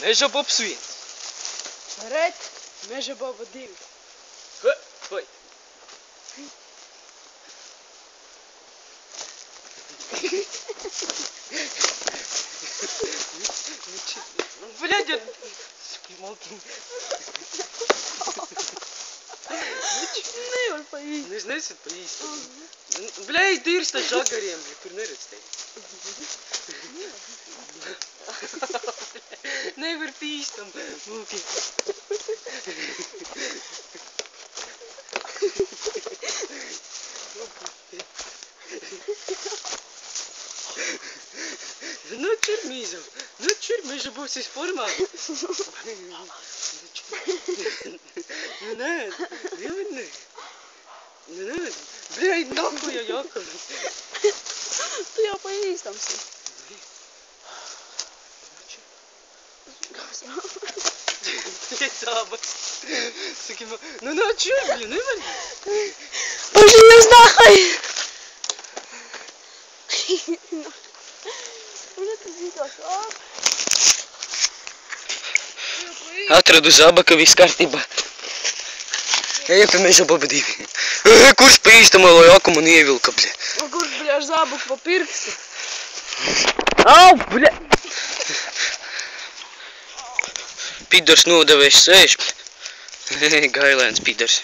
Meža bobs 1. Red, meža boba 2. Vai. Блядь, я... Nevar pa īsti. Es neesmu pa īsti. Blēj, dīrs tā žagariem, kur neredz tevi. Nevar pa īstam. Nu čur mīzam. Nu čur, meža būs formā. Nu nē, nevar. Nu nē. Blēj, nakuja jaka. Tu jau pa īstam si. Blēj, zābaks. Saki man, nu nā čur, blēj, nevar. Paši jūs nahai. Atradu zābaka, viss kārtībā. Ejam pie meža boba 2. Kurš pa īstamā lojāku man ievilka, bļa? Kurš, bļa, ar zābaku pa pirkstu? Au, bļa! Pidors nodevējis sēž, bļa. Gailēns pidors.